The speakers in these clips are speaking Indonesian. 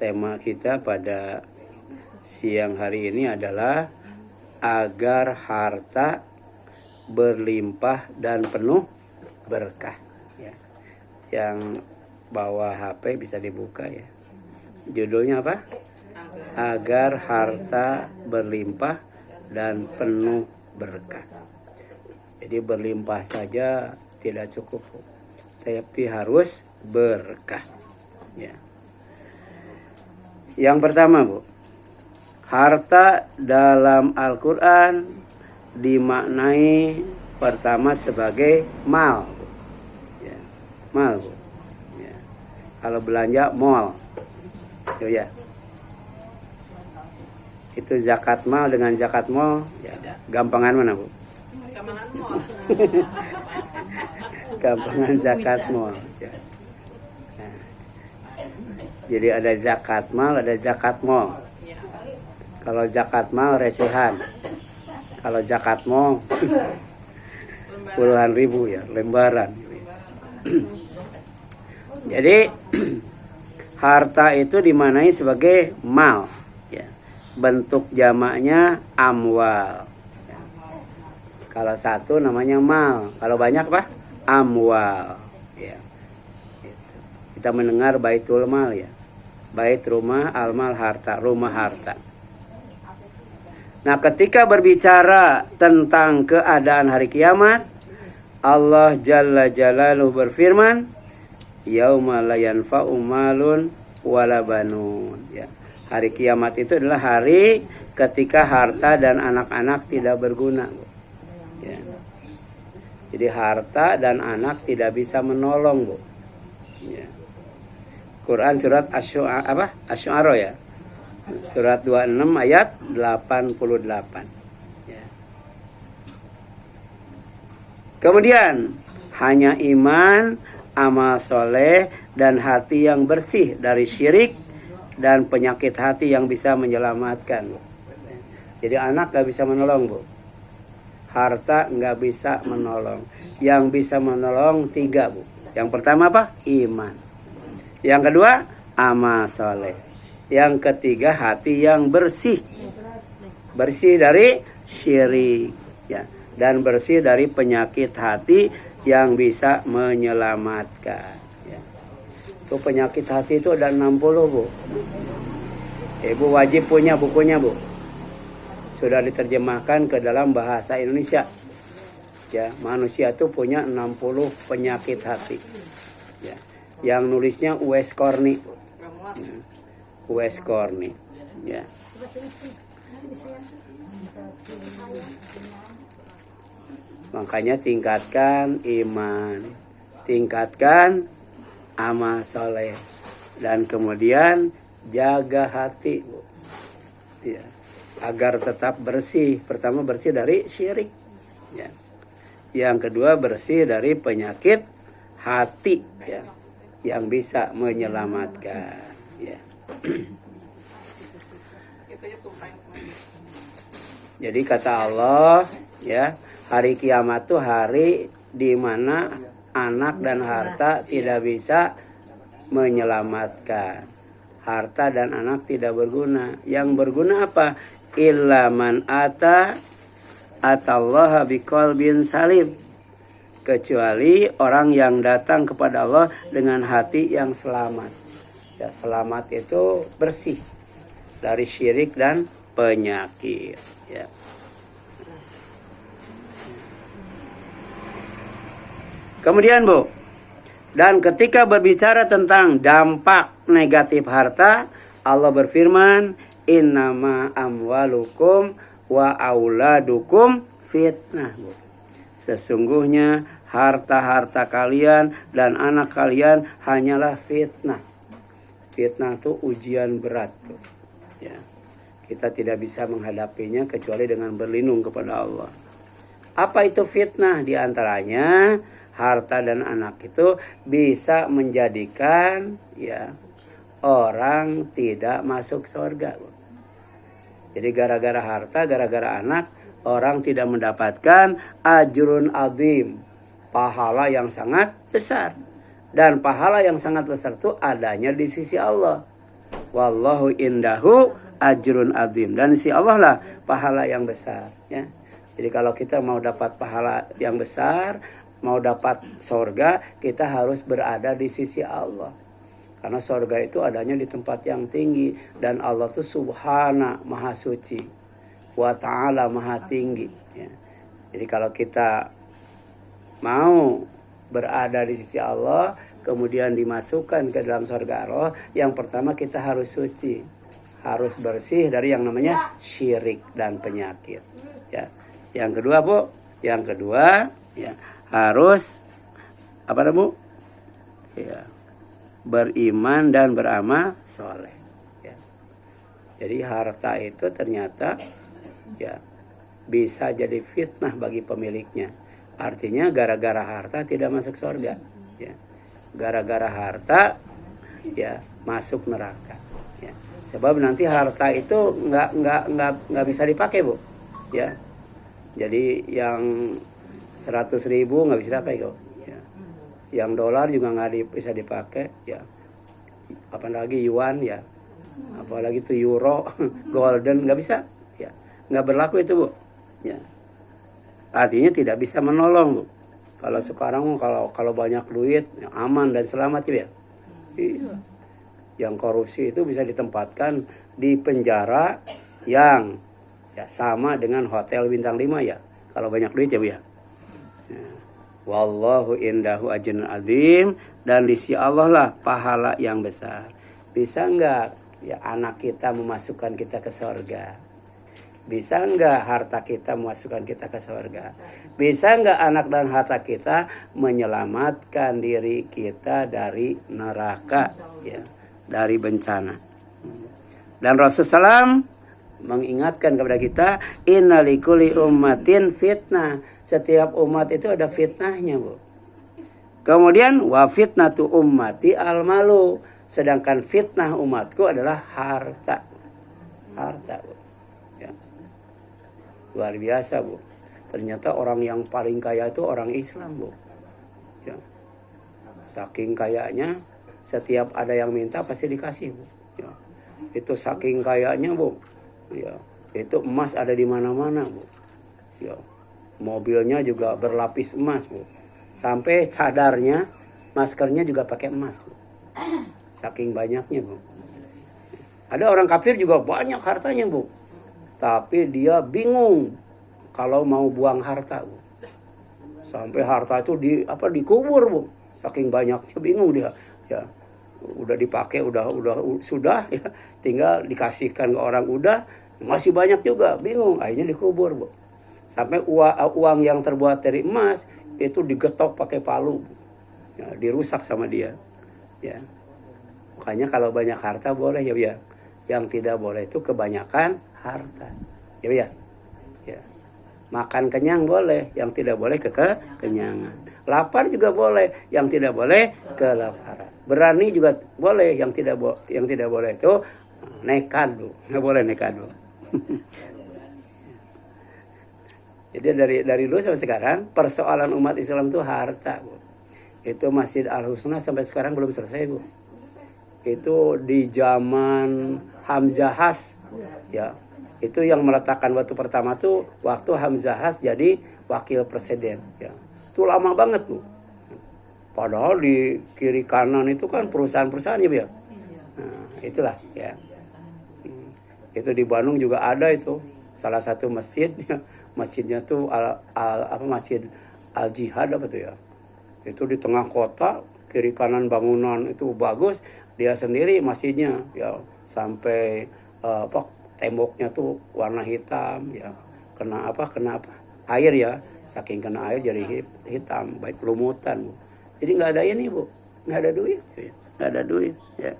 tema kita pada siang hari ini adalah agar harta berlimpah dan penuh berkah. Ya. Yang bawa HP bisa dibuka ya. Judulnya apa? Agar harta berlimpah dan penuh berkah. Jadi berlimpah saja tidak cukup, tapi harus berkah. Ya. Yang pertama, Bu, harta dalam Al-Quran dimaknai pertama sebagai mal. Ya. Mal, Bu. Ya. Kalau belanja mall, ya. Itu zakat mal dengan zakat mall, ya. Gampangan mana, Bu? Gampangan mall. Gampangan zakat mal. Ya. Nah. Jadi ada zakat mal, ada zakat mall. Kalau zakat mal recehan. Kalau zakat mall puluhan ribu ya, lembaran. Jadi harta itu dimaknai sebagai mal. Ya. Bentuk jamaknya amwal. Ya. Kalau satu namanya mal, kalau banyak apa? Amwal. Ya. Gitu. Kita mendengar baitul mal ya. Bait rumah, almal harta, rumah harta. Nah, ketika berbicara tentang keadaan hari kiamat, Allah Jalla Jalaluhu berfirman, yauma la yanfa'u malun wala banun. Ya. Hari kiamat itu adalah hari ketika harta dan anak-anak tidak berguna. Ya. Jadi harta dan anak tidak bisa menolong, Bu. Ya. Quran surat Asy-Syu'ara ya. Surat 26 ayat 88. Ya. Kemudian hanya iman, amal soleh dan hati yang bersih dari syirik dan penyakit hati yang bisa menyelamatkan. Jadi anak gak bisa menolong, Bu. Harta gak bisa menolong. Yang bisa menolong 3, Bu. Yang pertama apa? Iman. Yang kedua, amal soleh. Yang ketiga, hati yang bersih. Bersih dari syirik. Ya. Dan bersih dari penyakit hati yang bisa menyelamatkan. Ya. Itu penyakit hati itu ada 60, Bu. Ibu wajib punya bukunya, Bu. Sudah diterjemahkan ke dalam bahasa Indonesia. Ya, manusia itu punya 60 penyakit hati. Ya. Yang nulisnya Uwais Corny. Ya. Uwais Corny. Ya. Makanya tingkatkan iman, tingkatkan amal soleh, dan kemudian jaga hati, Bu. Ya. Agar tetap bersih. Pertama bersih dari syirik. Ya. Yang kedua bersih dari penyakit hati. Ya. Yang bisa menyelamatkan. Ya. Jadi kata Allah, ya, hari kiamat itu hari di mana anak dan harta tidak bisa menyelamatkan. Harta dan anak tidak berguna. Yang berguna apa? Illa man atallaha biqalbin salim. Kecuali orang yang datang kepada Allah dengan hati yang selamat. Ya, selamat itu bersih dari syirik dan penyakit. Ya. Kemudian, Bu, dan ketika berbicara tentang dampak negatif harta, Allah berfirman, innama amwalukum wa auladukum fitnah. Bu. Sesungguhnya harta-harta kalian dan anak kalian hanyalah fitnah. Fitnah itu ujian berat. Ya. Kita tidak bisa menghadapinya kecuali dengan berlindung kepada Allah. Apa itu fitnah? Di antaranya harta dan anak itu bisa menjadikan ya orang tidak masuk surga. Jadi gara-gara harta, gara-gara anak, orang tidak mendapatkan ajrun azim, pahala yang sangat besar. Dan pahala yang sangat besar itu adanya di sisi Allah. Wallahu indahu ajrun azim. Dan si Allah lah pahala yang besar, ya. Jadi kalau kita mau dapat pahala yang besar, mau dapat sorga, kita harus berada di sisi Allah. Karena sorga itu adanya di tempat yang tinggi. Dan Allah itu subhana, maha suci. Wa ta'ala, maha tinggi, ya. Jadi kalau kita mau berada di sisi Allah, kemudian dimasukkan ke dalam sorga Allah, yang pertama kita harus suci. Harus bersih dari yang namanya syirik dan penyakit, ya. Yang kedua, Bu, yang kedua, ya, harus apa Bu? Ya, beriman dan beramal soleh, ya. Jadi harta itu ternyata, ya, bisa jadi fitnah bagi pemiliknya. Artinya gara-gara harta tidak masuk surga, ya. Gara-gara harta, ya, masuk neraka, ya. Sebab nanti harta itu nggak bisa dipakai, Bu, ya. Jadi yang 100.000 nggak bisa dipakai, kok, ya. Yang dolar juga nggak bisa dipakai, ya. Apalagi yuan, ya. Apalagi itu euro, golden, nggak bisa, ya. Nggak berlaku itu, Bu, ya. Artinya tidak bisa menolong, Bu. Kalau sekarang kalau banyak duit, ya, aman dan selamat, ya. Iya. Yang korupsi itu bisa ditempatkan di penjara yang, ya, sama dengan hotel bintang 5, ya. Kalau banyak duit, ya, Bu, ya. Ya. Wallahu indahu ajrun azim. Dan di sisi Allah lah pahala yang besar. Bisa enggak, ya, anak kita memasukkan kita ke surga? Bisa enggak harta kita memasukkan kita ke surga? Bisa enggak anak dan harta kita menyelamatkan diri kita dari neraka, ya, dari bencana? Dan Rasulullah SAW mengingatkan kepada kita, inna likulli ummatin fitnah. Setiap umat itu ada fitnahnya, Bu. Kemudian wa fitnatu ummati al-malu. Sedangkan fitnah umatku adalah harta. Harta, Bu. Ya. Luar biasa, Bu. Ternyata orang yang paling kaya itu orang Islam, Bu. Ya. Saking kayanya, setiap ada yang minta pasti dikasih, Bu. Ya. Itu saking kayanya, Bu. Ya. Itu emas ada di mana-mana, Bu. Ya. Mobilnya juga berlapis emas, Bu. Sampai cadarnya, maskernya juga pakai emas, Bu. Saking banyaknya, Bu. Ada orang kafir juga banyak hartanya, Bu. Tapi dia bingung kalau mau buang harta, Bu. Sampai harta itu dikubur, Bu. Saking banyaknya bingung dia. Ya, udah dipakai, sudah, ya, tinggal dikasihkan ke orang, udah masih banyak juga, bingung, akhirnya dikubur, Bu. Sampai uang yang terbuat dari emas itu digetok pakai palu, Bu. Ya, dirusak sama dia. Ya. Makanya kalau banyak harta boleh, ya, ya. Yang tidak boleh itu kebanyakan harta, ya, ya. Ya. Makan kenyang boleh, yang tidak boleh kekenyangan. Lapar juga boleh, yang tidak boleh kelaparan. Berani juga boleh, yang tidak boleh itu nekat, Bu. Nggak boleh nekat, Bu. Jadi dari dulu sampai sekarang persoalan umat Islam itu harta, Bu. Itu Masjid Al-Husna sampai sekarang belum selesai, Bu. Itu di zaman Hamzahas, ya. Itu yang meletakkan batu pertama tuh waktu Hamzahas jadi wakil presiden, ya. Itu lama banget, Bu. Padahal di kiri kanan itu kan perusahaan-perusahaannya, Bu, ya. Nah, itulah, ya. Itu di Bandung juga ada itu salah satu masjid, ya. Masjidnya tuh Masjid Al Jihad apa tuh, ya. Itu di tengah kota, kiri kanan bangunan itu bagus, dia sendiri masjidnya, ya, sampai temboknya tuh warna hitam, ya, kena air, ya, saking kena air jadi hitam, baik lumutan, Bu. Jadi nggak ada ini, Bu, nggak ada duit, ya. Nggak ada duit, ya.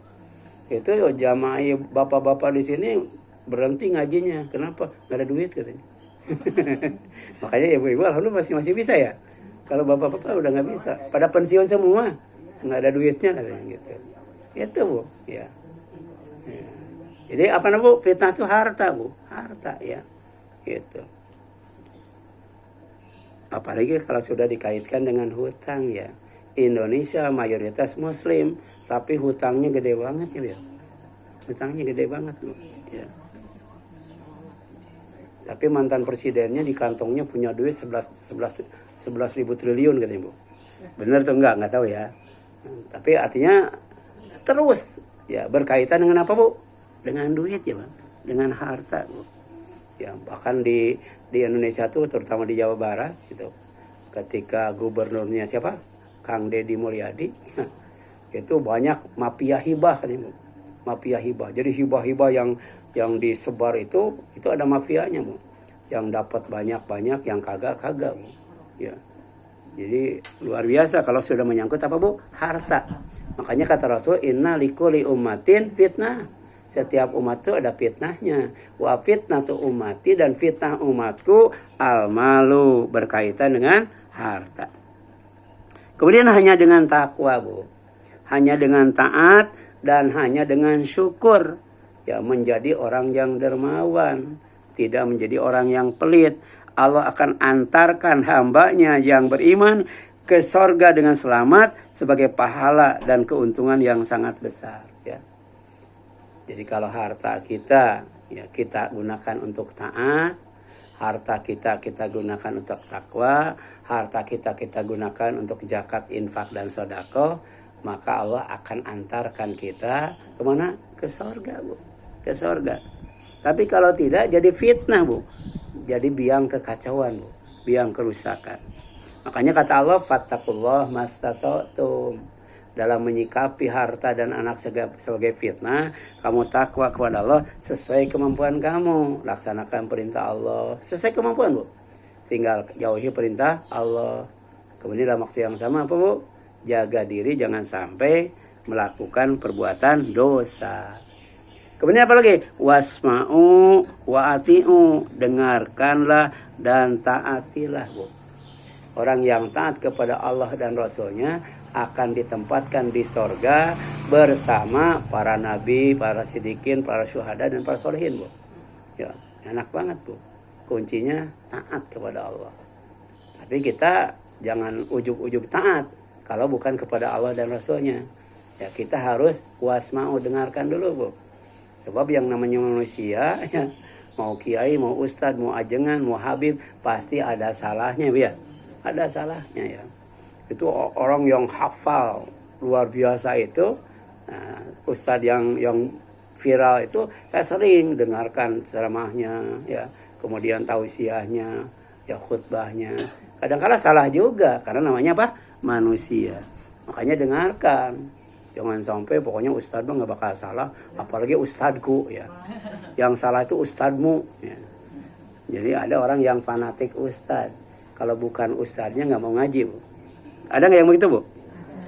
Itu jamaah bapak-bapak di sini berhenti ngajinya, kenapa? Nggak ada duit katanya. Makanya ibu-ibu alhamdulillah masih bisa, ya. Kalau bapak-bapak udah nggak bisa, pada pensiun semua, nggak ada duitnya katanya gitu. Itu, Bu, ya. Ya. Jadi apa namanya, Bu? Fitnah itu harta, Bu, harta, ya, gitu. Apalagi kalau sudah dikaitkan dengan hutang, ya. Indonesia mayoritas Muslim, tapi hutangnya gede banget, ya. Utangnya gede banget Bu. Ya. Tapi mantan presidennya di kantongnya punya duit 11 ribu triliun katanya Bu. Benar atau enggak tahu ya. Tapi artinya terus ya berkaitan dengan apa Bu? Dengan duit ya Bang. Dengan harta Bu. Ya, bahkan di Indonesia tuh terutama di Jawa Barat gitu. Ketika gubernurnya siapa? Kang Deddy Mulyadi. Itu banyak mafia hibah katanya Bu. Mafia hibah. Jadi hibah-hibah yang disebar itu ada mafianya Bu. Yang dapat banyak-banyak, yang kagak Bu. Ya. Jadi luar biasa kalau sudah menyangkut apa Bu? Harta. Makanya kata Rasul, inna likulli ummatin fitnah. Setiap umat itu ada fitnahnya. Wa fitnatu ummati, dan fitnah umatku al-malu, berkaitan dengan harta. Kemudian hanya dengan takwa Bu. Hanya dengan taat dan hanya dengan syukur. Ya, menjadi orang yang dermawan. Tidak menjadi orang yang pelit. Allah akan antarkan hambanya yang beriman ke sorga dengan selamat sebagai pahala dan keuntungan yang sangat besar. Ya. Jadi kalau harta kita ya kita gunakan untuk taat, harta kita gunakan untuk takwa, harta kita gunakan untuk zakat, infak dan sedekah, maka Allah akan antarkan kita kemana? Ke sorga Bu, ke sorga. Tapi kalau tidak jadi fitnah Bu. Jadi biang kekacauan Bu, biang kerusakan. Makanya kata Allah, fattaqullah mastata'tum. Dalam menyikapi harta dan anak sebagai fitnah, kamu takwa kepada Allah sesuai kemampuan kamu. Laksanakan perintah Allah sesuai kemampuan Bu. Tinggal jauhi perintah Allah. Kemudian dalam waktu yang sama apa Bu? Jaga diri jangan sampai melakukan perbuatan dosa. Kemudian apa lagi? Wasma'u wa ati'u. Dengarkanlah dan taatilah Bu. Orang yang taat kepada Allah dan Rasulnya akan ditempatkan di sorga bersama para nabi, para siddiqin, para syuhada dan para solehin Bu. Ya, enak banget Bu. Kuncinya taat kepada Allah. Tapi kita jangan ujuk-ujuk taat kalau bukan kepada Allah dan Rasulnya. Ya, kita harus wasma'u, dengarkan dulu Bu. Sebab yang namanya manusia ya, mau kiai, mau ustadz, mau ajengan, mau habib, pasti ada salahnya ya. Ada salahnya ya. Itu orang yang hafal luar biasa itu, ustadz yang viral itu saya sering dengarkan ceramahnya ya, kemudian tausiahnya, ya khutbahnya. Kadang-kala salah juga karena namanya apa? Manusia. Makanya dengarkan. Jangan sampai pokoknya ustadz mah nggak bakal salah, apalagi ustadku ya. Yang salah itu ustadmu. Ya. Jadi ada orang yang fanatik ustadz. Kalau bukan ustadznya nggak mau ngaji Bu. Ada nggak yang begitu Bu?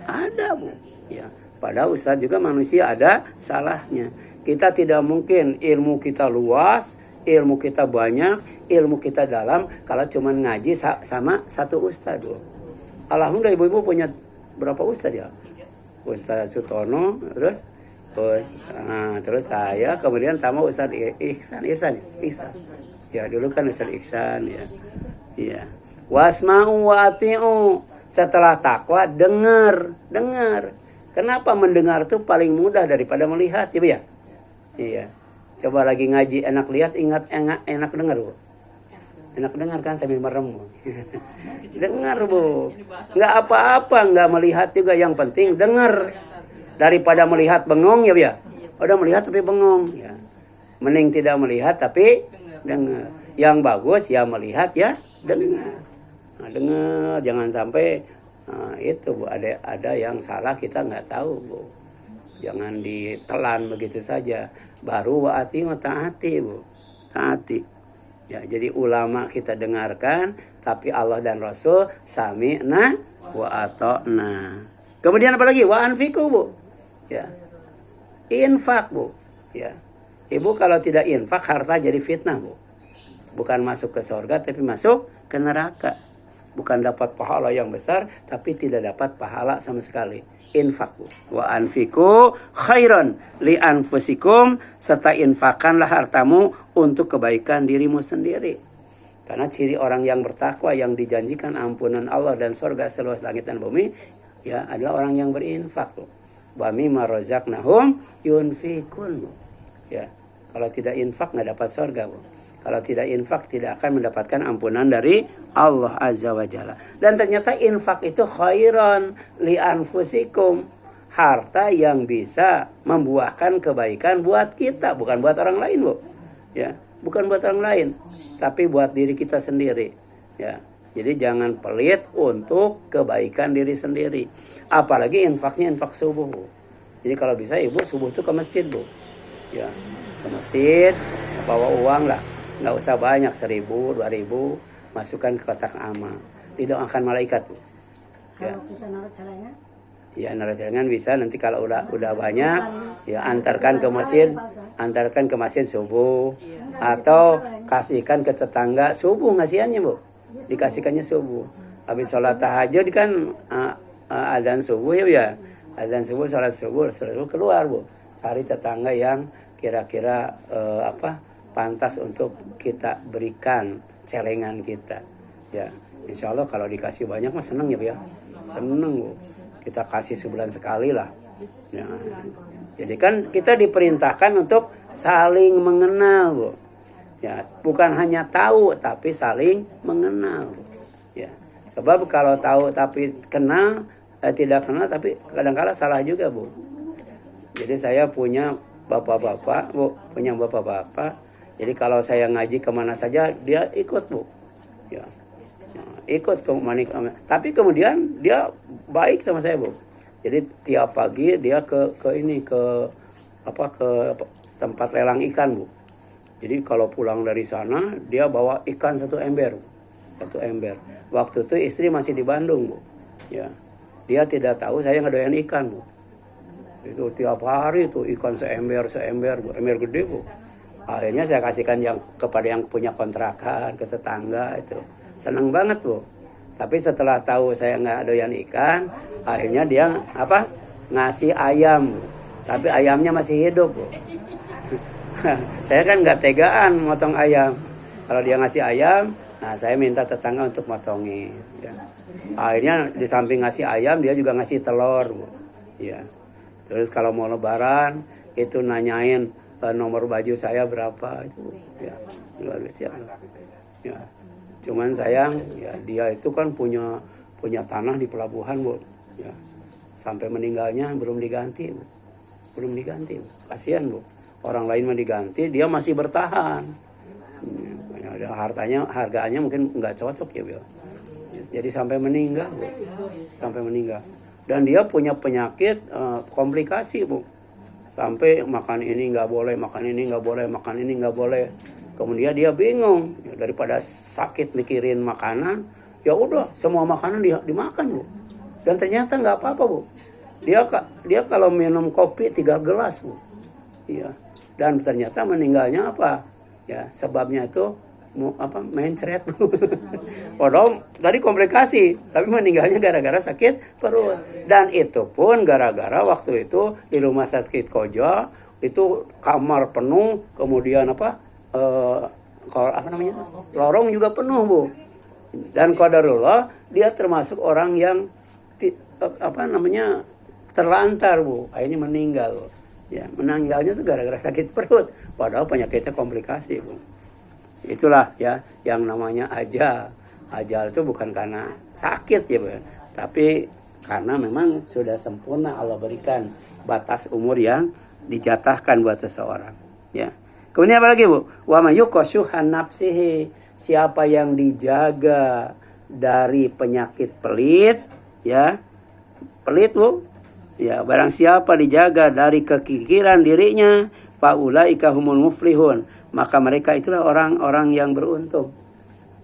Ada Bu. Ya. Padahal ustadz juga manusia, ada salahnya. Kita tidak mungkin ilmu kita luas, ilmu kita banyak, ilmu kita dalam kalau cuma ngaji sama satu ustadz Bu. Alhamdulillah ibu-ibu punya berapa ustadz ya? Ustaz Sutono, terus saya, kemudian tambah Ustaz Ihsan. Ya dulu kan Ustaz Ihsan ya. Iya. Wasma'u wa ati'u. Setelah takwa dengar. Kenapa mendengar itu paling mudah daripada melihat ya Bu ya? Iya. Coba lagi ngaji enak lihat, ingat enak dengar Bu. Enak dengar kan sambil merem. Dengar Bu. Nggak apa-apa, nggak melihat juga, yang penting dengar. Daripada melihat bengong ya ya. Udah melihat tapi bengong ya. Mending tidak melihat tapi dengar. Yang bagus ya melihat ya dengar. Nah, dengar, jangan sampai itu Bu, ada yang salah kita nggak tahu Bu. Jangan ditelan begitu saja. Baru waati taati Bu. Taati. Ya, jadi ulama kita dengarkan, tapi Allah dan Rasul sami'na wa ata'na. Kemudian apa lagi? Wa anfiqu Bu. Ya. Infak Bu. Ya. Ibu kalau tidak infak harta jadi fitnah Bu. Bukan masuk ke surga tapi masuk ke neraka. Bukan dapat pahala yang besar tapi tidak dapat pahala sama sekali. Infak Bu. Wa anfiqu khairan li anfusikum, serta infakkanlah hartamu untuk kebaikan dirimu sendiri. Karena ciri orang yang bertakwa yang dijanjikan ampunan Allah dan surga seluas langit dan bumi ya adalah orang yang berinfak Bu. Wa mimma razaqnahum yunfikun Bu. Ya, kalau tidak infak nggak dapat surga, Bu. Kalau tidak infak tidak akan mendapatkan ampunan dari Allah Azza wa Jalla. Dan ternyata infak itu khairan li anfusikum. Harta yang bisa membuahkan kebaikan buat kita, bukan buat orang lain, Bu. Ya, bukan buat orang lain, tapi buat diri kita sendiri. Ya. Jadi jangan pelit untuk kebaikan diri sendiri. Apalagi infaknya infak subuh, Bu. Jadi kalau bisa ibu subuh itu ke masjid, Bu. Ya, ke masjid, bawa uang lah. Nggak usah banyak, 1.000, 2.000, masukkan ke kotak amal. Didoakan malaikat, Bu. Ya. Kalau kita naruh celengan? Ya, naruh celengan bisa. Nanti kalau udah banyak, ya antarkan ke masjid subuh. Atau kasihkan ke tetangga subuh ngasihannya, Bu. Dikasihkannya subuh. Habis sholat tahajud kan adzan subuh ya. Adzan subuh, sholat subuh keluar, Bu. Cari tetangga yang kira-kira pantas untuk kita berikan celengan kita. Ya, insya Allah kalau dikasih banyak mah seneng ya, Bu ya. Seneng, Bu. Kita kasih sebulan sekali lah. Ya. Jadi kan kita diperintahkan untuk saling mengenal, Bu. Ya, bukan hanya tahu tapi saling mengenal. Ya. Sebab kalau tahu tapi kenal, tidak kenal tapi kadang-kala salah juga, Bu. Jadi saya punya bapak-bapak, Bu, punya bapak-bapak. Jadi kalau saya ngaji kemana saja dia ikut, Bu. Ya. Ikut ke mana, tapi kemudian dia baik sama saya, Bu. Jadi tiap pagi dia ke tempat lelang ikan, Bu. Jadi kalau pulang dari sana dia bawa ikan 1 ember. 1 ember. Waktu itu istri masih di Bandung, Bu. Ya. Dia tidak tahu saya ngedoyan ikan, Bu. Itu tiap hari itu ikan seember, Bu. Ember gede, Bu. Akhirnya saya kasihkan kepada yang punya kontrakan, ke tetangga itu. Senang banget, Bu. Tapi setelah tahu saya nggak doyan ikan, akhirnya dia ngasih ayam, Bu. Tapi ayamnya masih hidup, Bu. Saya kan nggak tegaan motong ayam. Kalau dia ngasih ayam, nah saya minta tetangga untuk motongin. Ya. Akhirnya di samping ngasih ayam, dia juga ngasih telur, Bu. Ya. Terus kalau mau lebaran, itu nanyain nomor baju saya berapa itu. Ya, luar biasa. Ya. Cuman sayang, ya dia itu kan punya tanah di pelabuhan, Bu. Ya. Sampai meninggalnya belum diganti, Bu. Belum diganti, Bu. Kasihan, Bu. Orang lain mah diganti, dia masih bertahan. Ya, harganya mungkin nggak cocok ya, Bu. Jadi sampai meninggal, Bu. Sampai meninggal. Dan dia punya penyakit komplikasi, Bu. Sampai makan ini nggak boleh, makan ini nggak boleh, makan ini nggak boleh. Kemudian dia bingung, ya, daripada sakit mikirin makanan, ya udah semua makanan dimakan, Bu. Dan ternyata nggak apa-apa, Bu. Dia kalau minum kopi 3 gelas, Bu. Iya. Dan ternyata meninggalnya apa? Ya, sebabnya itu mencret, Bu. Padahal tadi komplikasi, tapi meninggalnya gara-gara sakit perut. Dan itu pun gara-gara waktu itu di rumah sakit Koja itu kamar penuh, kemudian lorong juga penuh, Bu. Dan qadarullah dia termasuk orang yang terlantar, Bu. Akhirnya meninggal, Bu. Ya, meninggalnya itu gara-gara sakit perut, padahal penyakitnya komplikasi, Bu. Itulah ya yang namanya ajal. Ajal itu bukan karena sakit ya, Bu, tapi karena memang sudah sempurna Allah berikan batas umur yang dijatahkan buat seseorang, ya. Kemudian apa lagi, Bu? Wa may yuqashuhan nafsihi, siapa yang dijaga dari penyakit pelit, ya. Pelit, Bu. Ya, barang siapa dijaga dari kekikiran dirinya, faulaika humul muflihun, maka mereka itulah orang-orang yang beruntung.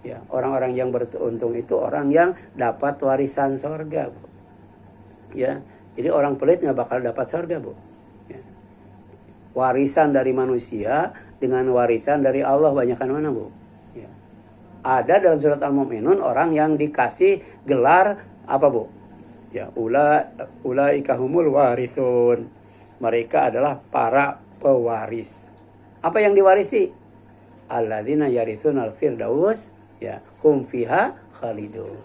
Ya, orang-orang yang beruntung itu orang yang dapat warisan surga, Bu. Ya, jadi orang pelit nggak bakal dapat surga, Bu. Ya. Warisan dari manusia dengan warisan dari Allah banyakan mana, Bu? Ya. Ada dalam surat Al-Mu'minun orang yang dikasih gelar apa, Bu? Ya, ulaika humul warithun. Mereka adalah para pewaris. Apa yang diwarisi? Alladzina yarithunal firdaus, ya, hum fiha khalidun.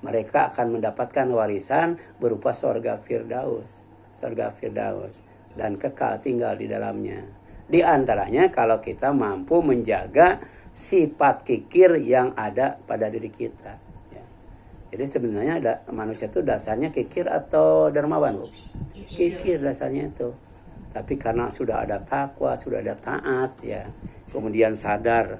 Mereka akan mendapatkan warisan berupa surga Firdaus. Surga Firdaus dan kekal tinggal di dalamnya. Di antaranya kalau kita mampu menjaga sifat kikir yang ada pada diri kita. Ya. Jadi sebenarnya manusia itu dasarnya kikir atau dermawan, Bu? Kikir dasarnya itu. Tapi karena sudah ada takwa, sudah ada taat, ya, kemudian sadar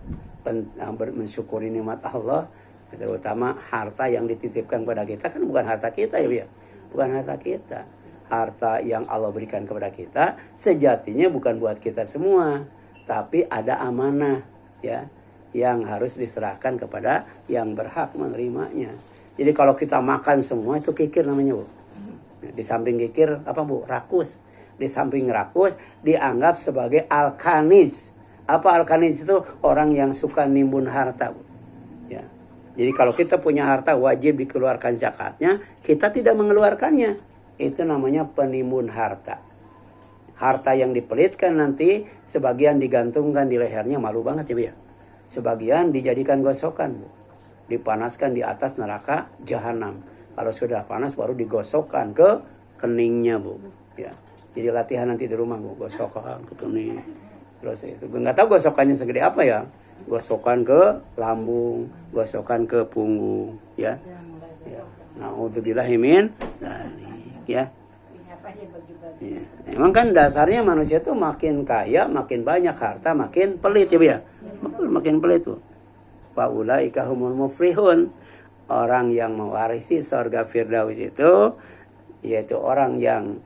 mensyukuri nikmat Allah, terutama harta yang dititipkan kepada kita kan bukan harta kita ya, bukan harta kita. Harta yang Allah berikan kepada kita sejatinya bukan buat kita semua, tapi ada amanah, ya, yang harus diserahkan kepada yang berhak menerimanya. Jadi kalau kita makan semua itu kikir namanya, Bu. Di samping kikir apa, Bu? Rakus. Di samping rakus dianggap sebagai alkanis. Apa alkanis itu? Orang yang suka nimbun harta, Bu. Ya. Jadi kalau kita punya harta wajib dikeluarkan zakatnya, kita tidak mengeluarkannya. Itu namanya penimbun harta. Harta yang dipelitkan nanti sebagian digantungkan di lehernya, malu banget ya, Bu ya. Sebagian dijadikan gosokan, Bu. Dipanaskan di atas neraka jahanam. Kalau sudah panas baru digosokkan ke keningnya, Bu. Ya. Jadi latihan nanti di rumah, Bu, gosokkan ke kening. Terus itu enggak tahu gosokannya segede apa ya. Gosokan ke lambung, gosokan ke punggung, ya. Ya. Nauzubillahi min dzalik, ya. Ya. Emang kan dasarnya manusia tuh makin kaya, makin banyak harta, makin pelit ya, Bu ya. Makin pelit, Bu. Faulaika humul muflihun. Orang yang mewarisi surga Firdaus itu yaitu orang yang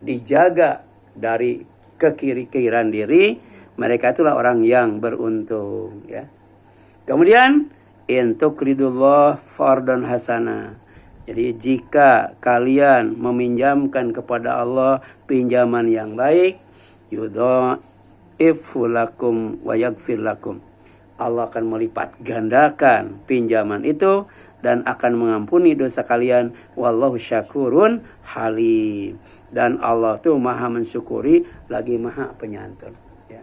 dijaga dari kekiri-kiran diri, mereka itulah orang yang beruntung, ya. Kemudian intukridullah fardun hasana. Jadi jika kalian meminjamkan kepada Allah pinjaman yang baik, yudhaifu lakum wa yaghfir lakum. Allah akan melipat gandakan pinjaman itu dan akan mengampuni dosa kalian. Wallahu syakurun halim. Dan Allah tuh maha mensyukuri lagi maha penyantun. Ya.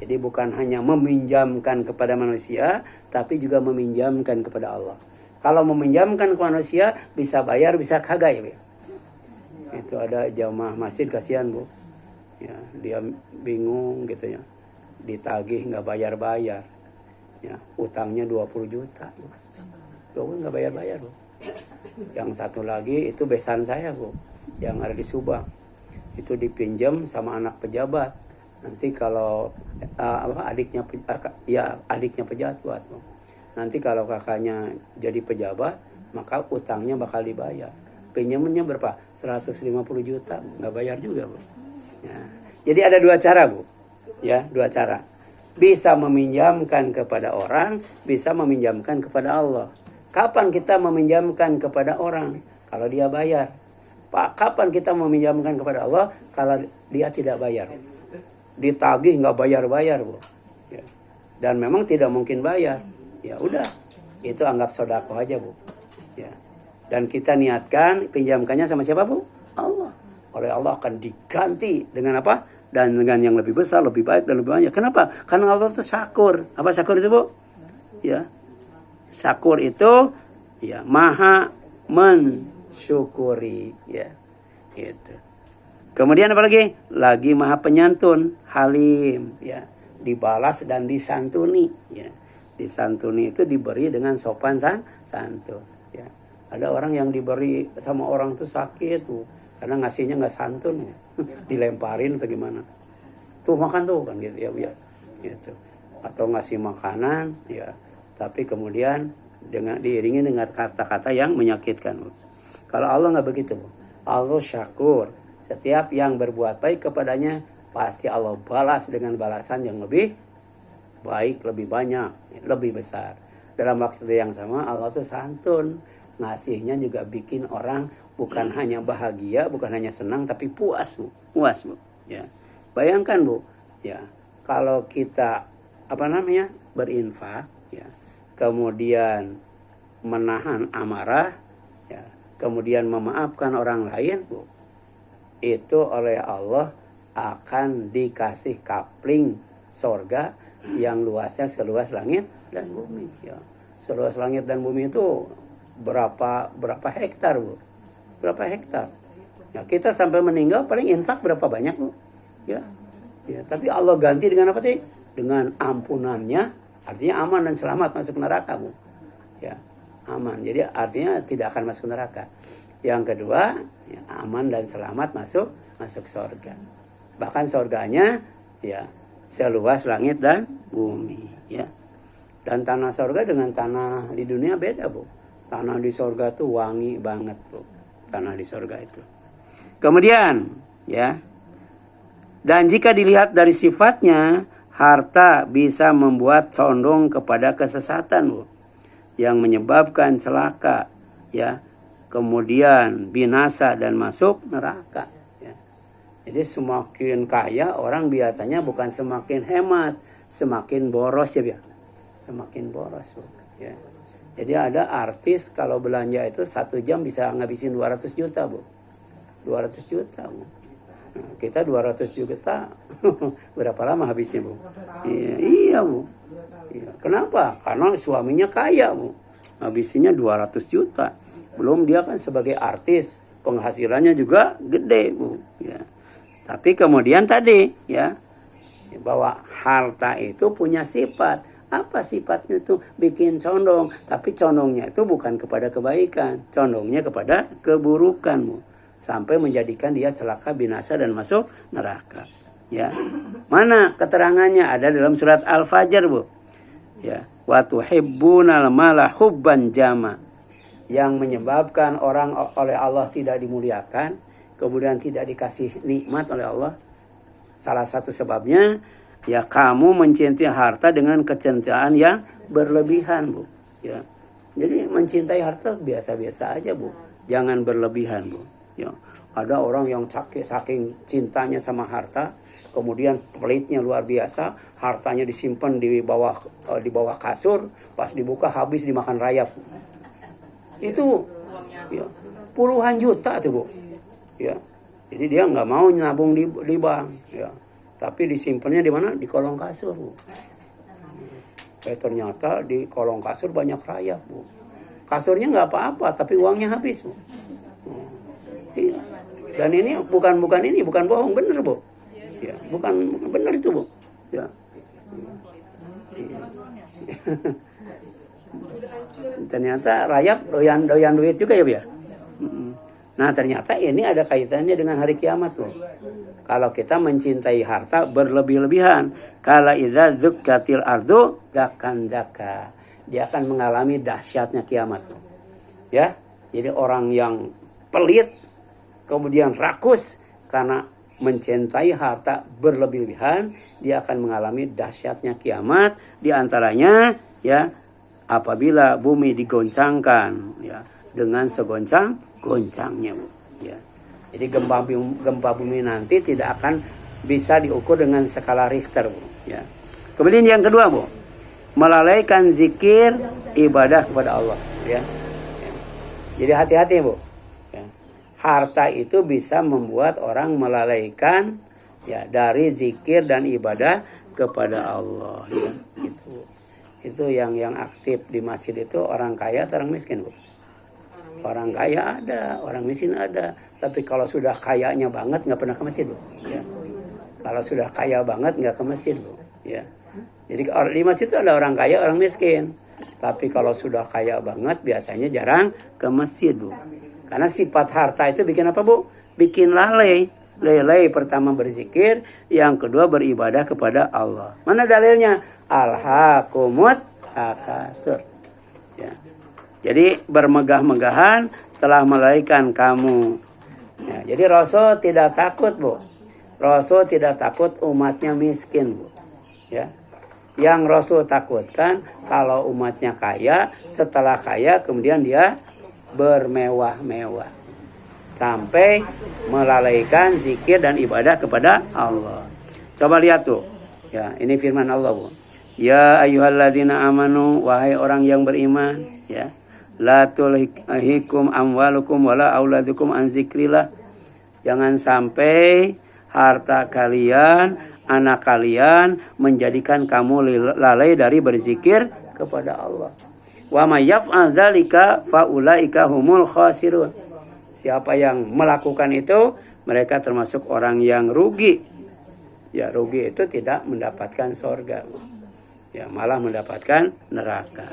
Jadi bukan hanya meminjamkan kepada manusia, tapi juga meminjamkan kepada Allah. Kalau meminjamkan ke manusia bisa bayar bisa kagak ya, Bu. Itu ada jamaah masjid kasihan, Bu. Ya, dia bingung gitu ya. Ditagih nggak bayar-bayar. Ya, utangnya 20 juta. Bu, nggak bayar-bayar, Bu. Yang satu lagi itu besan saya, Bu, yang ada di Subang. Itu dipinjam sama anak pejabat. Nanti kalau adiknya pejabat, Bu. Nanti kalau kakaknya jadi pejabat, maka utangnya bakal dibayar. Pinjamannya berapa? 150 juta, nggak bayar juga, Bu. Ya. Jadi ada dua cara, Bu. Ya, dua cara. Bisa meminjamkan kepada orang, bisa meminjamkan kepada Allah. Kapan kita meminjamkan kepada orang? Kalau dia bayar. Pak, kapan kita meminjamkan kepada Allah? Kalau dia tidak bayar. Ditagih nggak bayar-bayar, Bu. Ya. Dan memang tidak mungkin bayar. Ya udah, itu anggap sedekah aja, Bu. Ya. Dan kita niatkan pinjamkannya sama siapa, Bu? Allah. Oleh Allah akan diganti dengan apa? Dan dengan yang lebih besar, lebih baik dan lebih banyak. Kenapa? Karena Allah itu syakur. Apa syakur itu, Bu? Ya. Syakur itu ya maha mensyukuri, ya. Gitu. Kemudian apa lagi? Lagi maha penyantun, halim, ya. Dibalas dan disantuni, ya. Disantuni itu diberi dengan sopan santun, ya. Ada orang yang diberi sama orang itu sakit, tuh, karena ngasihnya nggak santun, dilemparin atau gimana, tuh makan tuh kan gitu ya, gitu. Atau ngasih makanan, ya, tapi kemudian diiringi dengan kata-kata yang menyakitkan. Kalau Allah nggak begitu, Bu. Allah syakur, setiap yang berbuat baik kepadanya pasti Allah balas dengan balasan yang lebih baik, lebih banyak, lebih besar. Dalam waktu yang sama Allah tuh santun, ngasihnya juga bikin orang bukan hanya bahagia, bukan hanya senang, tapi puas, Bu. Puas, Bu. Ya. Bayangkan, Bu, ya, kalau kita berinfak, ya, kemudian menahan amarah, ya, kemudian memaafkan orang lain, Bu, itu oleh Allah akan dikasih kapling sorga yang luasnya seluas langit dan bumi, ya. Seluas langit dan bumi itu berapa hektar, Bu? Berapa hektar? Ya, kita sampai meninggal paling infak berapa banyak, Bu? Ya. Ya, tapi Allah ganti dengan apa sih? Dengan ampunannya, artinya aman dan selamat masuk neraka, Bu. Ya, aman. Jadi artinya tidak akan masuk neraka. Yang kedua, ya, aman dan selamat masuk surga. Bahkan surganya ya seluas langit dan bumi, ya. Dan tanah surga dengan tanah di dunia beda, Bu. Tanah di surga tuh wangi banget, Bu. Tanah di surga itu. Kemudian, ya. Dan jika dilihat dari sifatnya, harta bisa membuat condong kepada kesesatan, Bu. Yang menyebabkan celaka, ya. Kemudian binasa dan masuk neraka, ya. Jadi semakin kaya orang biasanya bukan semakin hemat, semakin boros, ya, semakin boros, Bu. Ya. Jadi ada artis kalau belanja itu 1 jam bisa ngabisin 200 juta, Bu. 200 juta, Bu. Nah, kita 200 juta berapa lama habisnya, Bu? Iya, Bu. Iya. Kenapa? Karena suaminya kaya, Bu. Habisnya 200 juta. Belum dia kan sebagai artis, penghasilannya juga gede, Bu. Ya. Tapi kemudian tadi, ya, bahwa harta itu punya sifat. Apa sifatnya itu? Bikin condong. Tapi condongnya itu bukan kepada kebaikan. Condongnya kepada keburukan, Bu. Sampai menjadikan dia celaka, binasa, dan masuk neraka. Ya. Mana keterangannya? Ada dalam surat Al-Fajr, Bu. Ya. Wa tuhibbunal mala hubban jama. Yang menyebabkan orang oleh Allah tidak dimuliakan, kemudian tidak dikasih nikmat oleh Allah. Salah satu sebabnya, ya, kamu mencintai harta dengan kecintaan yang berlebihan, Bu. Ya. Jadi mencintai harta biasa-biasa aja, Bu. Jangan berlebihan, Bu. Ya. Ada orang yang saking cintanya sama harta, kemudian pelitnya luar biasa, hartanya disimpan di bawah kasur, pas dibuka habis dimakan rayap. Itu ya, puluhan juta tuh, Bu. Ya. Jadi dia nggak mau nabung di bank, ya. Tapi disimpannya di mana? Di kolong kasur, Bu. Ternyata di kolong kasur banyak rayap, Bu. Kasurnya nggak apa-apa, tapi uangnya habis, Bu. Iya. Dan ini bukan bohong, bener, Bu. Ya, bukan bener itu, Bu. Ya. Iya. Ternyata rayap doyan duit juga, ya, Bu, ya. Nah, ternyata ini ada kaitannya dengan hari kiamat, loh. Kalau kita mencintai harta berlebih-lebihan, kala idza dzukkatil ardu zakan zaka. Dia akan mengalami dahsyatnya kiamat, loh. Ya. Jadi orang yang pelit kemudian rakus karena mencintai harta berlebih-lebihan, dia akan mengalami dahsyatnya kiamat. Di antaranya, ya, apabila bumi digoncangkan, ya, dengan segoncang-goncangnya, Bu. Ya. Jadi gempa bumi nanti tidak akan bisa diukur dengan skala Richter, Bu. Ya. Kemudian yang kedua, Bu, melalaikan zikir ibadah kepada Allah. Ya. Ya. Jadi hati-hati, Bu. Ya. Harta itu bisa membuat orang melalaikan, ya, dari zikir dan ibadah kepada Allah. Ya. Itu yang aktif di masjid itu orang kaya atau orang miskin, Bu? Orang kaya ada, orang miskin ada. Tapi kalau sudah kayanya banget nggak pernah ke masjid, Bu. Ya. Kalau sudah kaya banget nggak ke masjid, Bu. Ya. Jadi di masjid itu ada orang kaya, orang miskin. Tapi kalau sudah kaya banget biasanya jarang ke masjid, Bu. Karena sifat harta itu bikin apa, Bu? Bikin lalai. Lalai pertama berzikir, yang kedua beribadah kepada Allah. Mana dalilnya? Alhaakumut takasur. Ya. Jadi bermegah-megahan telah melalaikan kamu. Ya, jadi Rasul tidak takut, Bu. Rasul tidak takut umatnya miskin, Bu. Ya. Yang Rasul takutkan kalau umatnya kaya, setelah kaya kemudian dia bermewah-mewah. Sampai melalaikan zikir dan ibadah kepada Allah. Coba lihat tuh. Ya, ini firman Allah, Bu. Ya ayyuhalladzina amanu, wahai orang yang beriman, ya. La tulhikum amwalukum wala auladukum an zikrillah. Jangan sampai harta kalian, anak kalian menjadikan kamu lalai dari berzikir kepada Allah. Wa may yaf'al dzalika fa ulaika humul khasirun. Siapa yang melakukan itu, mereka termasuk orang yang rugi. Ya, rugi itu tidak mendapatkan sorga, Bu. Ya, malah mendapatkan neraka.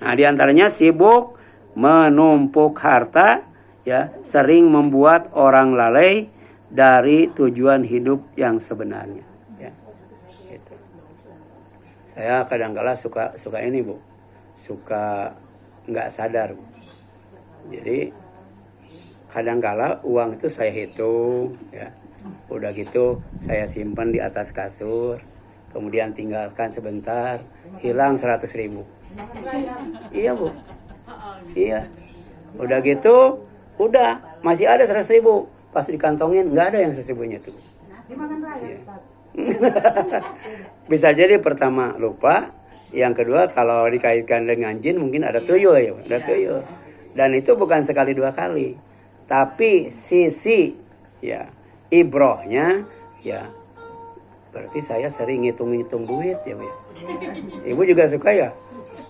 Nah, diantaranya sibuk menumpuk harta, ya, sering membuat orang lalai dari tujuan hidup yang sebenarnya. Ya, gitu. Saya kadang-kala suka ini, Bu, suka nggak sadar, Bu. Jadi kadang-kala uang itu saya hitung, ya, udah gitu saya simpan di atas kasur, kemudian tinggalkan sebentar, hilang 100.000. Iya, Bu. Iya. Udah gitu, udah masih ada 100.000. Pas dikantongin nggak ada yang 100.000-nya tuh. Iya. Bisa jadi pertama lupa, yang kedua kalau dikaitkan dengan jin mungkin ada tuyul, ya, ada tuyul. Dan itu bukan sekali dua kali, tapi sisi, ya, ibrohnya, ya, berarti saya sering ngitung-ngitung duit, ya, Bu, ya. Ibu juga suka, ya,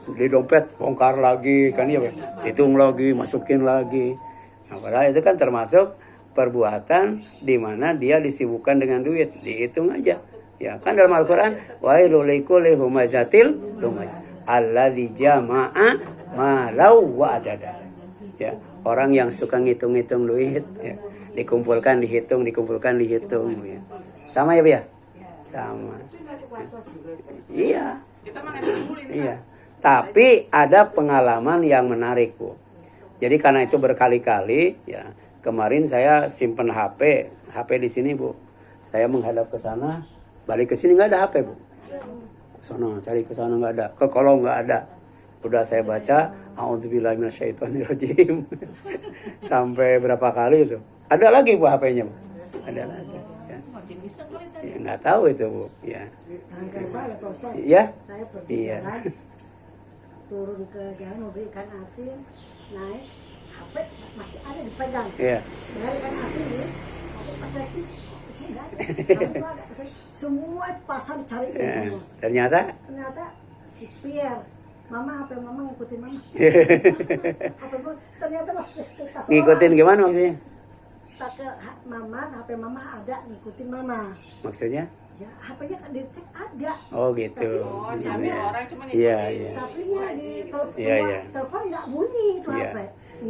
di dompet bongkar lagi kan, ya, Bu, hitung lagi, masukin lagi. Nah, padahal itu kan termasuk perbuatan di mana dia disibukkan dengan duit, dihitung aja. Ya, kan dalam Al-Qur'an, wailul likulli humazatil lumazah alladzi jama'a malau wa adada. Ya, orang yang suka ngitung-ngitung duit, ya, dikumpulkan dihitung, ya. Sama, ya, Bu, ya? Sama. Iya. Iya. Tapi ada pengalaman yang menarik, Bu. Jadi karena itu berkali-kali, ya, kemarin saya simpen HP di sini, Bu. Saya menghadap ke sana, balik ke sini nggak ada HP, Bu. Sana cari ke sana nggak ada, ke kolong nggak ada. Udah saya baca, a'udzubillahi minasyaitonirrajim. Sampai berapa kali itu? Ada lagi, Bu, HP-nya, Bu. Ada lagi. Ya. Ya, nggak tahu itu, Bu. Ya. Saya, Pak Ustaz, Ya. saya pergi Iya. jalan, turun ke jalan mau beli ikan asin, naik, HP masih ada dipegang. Iya. Dari ikan asin ini, pas naik bis nggak ada. Kamu nggak ada. Semua itu pasar dicari. Ya. Ternyata Si Pierre, Mama, HP Mama ngikutin Mama. HP Mama, ternyata masuk ke tas. ngikutin gimana maksudnya? Tak ke Mama, HP Mama ada ngikutin Mama. Maksudnya? Ya, HP-nya dicek ada. Oh, gitu. Sambil orang cuma Iya, iya. Tapi nya di telepon, Iya, iya. telepon nggak bunyi itu Iya. HP.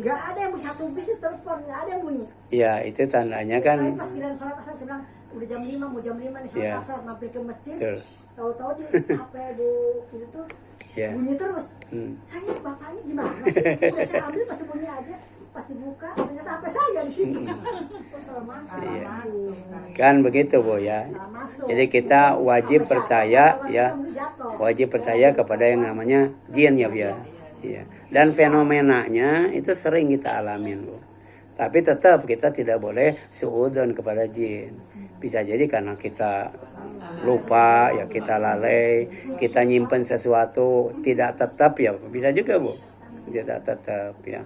Nggak ada yang satu bis di telepon, nggak ada yang bunyi. Ya, itu tandanya kan. Tapi pas kirain sholat asar, saya bilang udah jam 5, mau jam 5 nih sholat Iya. asar, mampir ke masjid. Betul. Tahu-tahu di HP Bu itu tuh Iya. bunyi terus. Saya bapaknya gimana sih? Udah saya ambil pas bunyi aja, pas dibuka ternyata HP saya di sini. Oh, salah masuk. Iya. Salah masuk. Kan begitu, Bu, ya. Salah masuk. Jadi kita wajib percaya, ya. Wajib percaya kepada yang namanya jin, ya, Bu, ya. Iya. Dan fenomenanya itu sering kita alamin, Bu. Tapi tetap kita tidak boleh suudzon kepada jin. Bisa jadi karena kita lupa, ya, kita lalai, kita nyimpen sesuatu tidak tetap, ya, bisa juga, Bu. Tidak tetap, ya.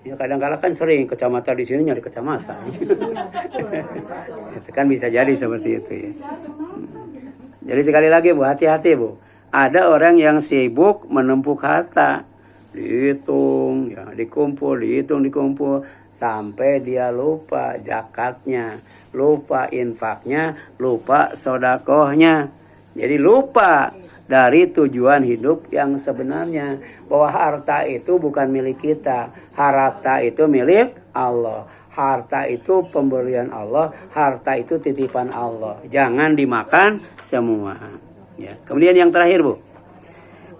Ya, kadang-kala kan sering kacamata di sini nyari kacamata. Itu kan bisa jadi seperti itu, ya. Jadi sekali lagi, Bu, hati-hati, Bu. Ada orang yang sibuk menumpuk harta, dihitung, ya, dikumpul, dikumpul sampai dia lupa zakatnya, lupa infaknya, lupa sodakohnya. Jadi lupa dari tujuan hidup yang sebenarnya, bahwa harta itu bukan milik kita, harta itu milik Allah, harta itu pemberian Allah, harta itu titipan Allah, jangan dimakan semua, ya. Kemudian yang terakhir, Bu,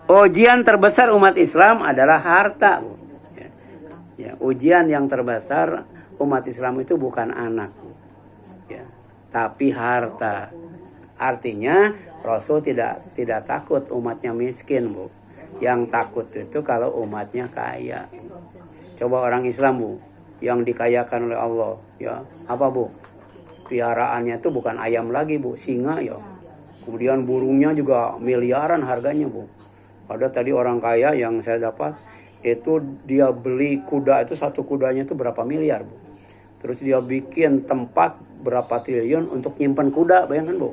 ujian terbesar umat Islam adalah harta, Bu. Ya, ujian yang terbesar umat Islam itu bukan anak, ya, tapi harta. Artinya Rasul tidak takut umatnya miskin, Bu. Yang takut itu kalau umatnya kaya. Coba orang Islam, Bu, yang dikayakan oleh Allah, ya, apa, Bu? Piaraannya itu bukan ayam lagi, Bu, singa, ya. Kemudian burungnya juga miliaran harganya, Bu. Ada tadi orang kaya yang saya dapat, itu dia beli kuda itu, satu kudanya itu berapa miliar, Bu. Terus dia bikin tempat berapa triliun untuk nyimpan kuda, bayangkan, Bu.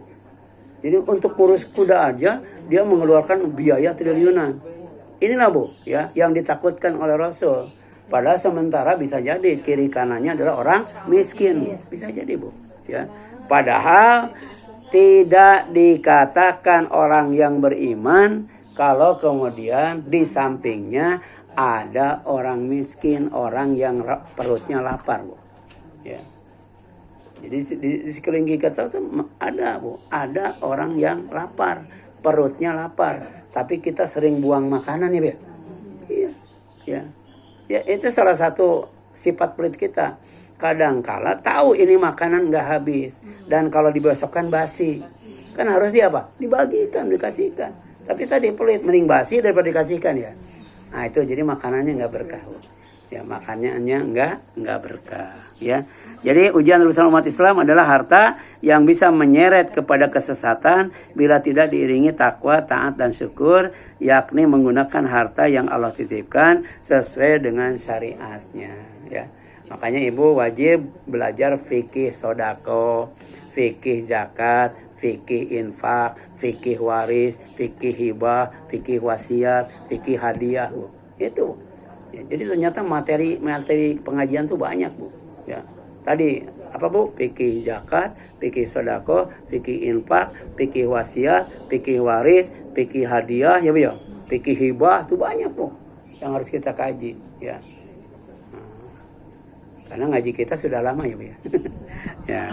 Jadi untuk ngurus kuda aja dia mengeluarkan biaya triliunan. Inilah, Bu, ya, yang ditakutkan oleh Rasul. Padahal sementara bisa jadi kiri kanannya adalah orang miskin, bisa jadi, Bu, ya. Padahal tidak dikatakan orang yang beriman kalau kemudian di sampingnya ada orang miskin, orang yang perutnya lapar, Bu. Ya. Jadi di sekeliling kita tuh ada, Bu, ada orang yang lapar, perutnya lapar, tapi kita sering buang makanan ya, Bu. Iya. Ya. Ya, itu salah satu sifat pelit kita. Kadangkala tahu ini makanan nggak habis dan kalau dibesokkan basi, kan harus dibagikan, dikasihkan. Tapi tadi pelit, mending basi daripada dikasihkan ya. Nah itu jadi makanannya nggak berkah, Bu. Ya makanannya nggak berkah ya. Jadi ujian bersama umat Islam adalah harta yang bisa menyeret kepada kesesatan bila tidak diiringi takwa, taat dan syukur, yakni menggunakan harta yang Allah titipkan sesuai dengan syariatnya ya. Makanya ibu wajib belajar fikih sodako, fikih zakat, fikih infak, fikih waris, fikih hibah, fikih wasiat, fikih hadiah, Bu. Itu. Ya, jadi ternyata materi pengajian tuh banyak, Bu. Ya. Tadi apa, Bu? Fikih zakat, fikih sodako, fikih infak, fikih wasiat, fikih waris, fikih hadiah, ya, Bu ya. Fikih hibah tuh banyak, Bu, yang harus kita kaji, ya. Karena ngaji kita sudah lama ya, Bu ya. Ya.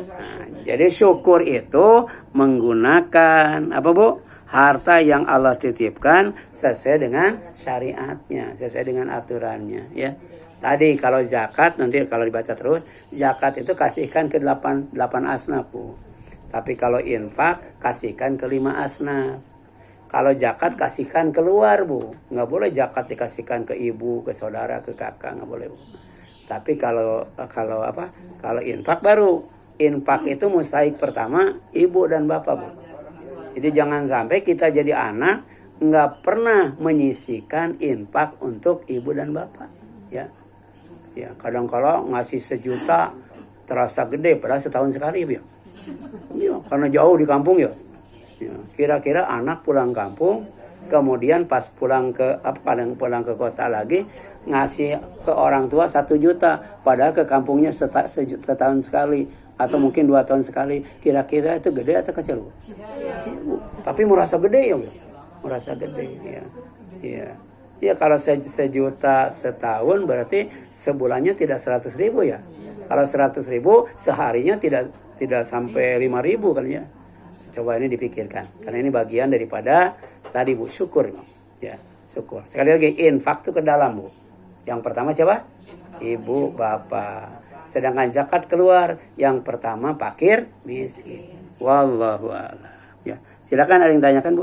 Nah, jadi syukur itu menggunakan apa, Bu? Harta yang Allah titipkan sesuai dengan syariatnya, sesuai dengan aturannya ya. Tadi kalau zakat, nanti kalau dibaca terus, zakat itu kasihkan ke 8 asnaf, Bu. Tapi kalau infak kasihkan ke 5 asnaf. Kalau zakat kasihkan keluar, Bu. Nggak boleh zakat dikasihkan ke ibu, ke saudara, ke kakak, nggak boleh, Bu. Tapi kalau infak baru. Infak itu mustahik pertama ibu dan bapak, Bu. Jadi jangan sampai kita jadi anak nggak pernah menyisikan infak untuk ibu dan bapak. Ya, ya kadang-kala ngasih 1 juta terasa gede, padahal setahun sekali, Bu. Ya, karena jauh di kampung ya. Ya, kira-kira anak pulang kampung, kemudian pas pulang ke kota lagi ngasih ke orang tua 1 juta, padahal ke kampungnya setahun sekali atau mungkin 2 tahun sekali. Kira-kira itu gede atau kecil, Bu? Kecil, Bu. Tapi merasa gede ya, Bu. Merasa gede ya. Ya. Ya kalau 1 juta setahun berarti sebulannya tidak 100.000 ya. Kalau 100.000 seharinya tidak sampai 5.000 kan ya. Coba ini dipikirkan. Karena ini bagian daripada tadi, Bu, syukur. Ya, syukur. Sekali lagi infak itu ke dalam, Bu. Yang pertama siapa? Ibu, bapak. Sedangkan zakat keluar, yang pertama fakir, miskin. Wallahu a'lam. Ya, silakan ada yang tanyakan, Bu.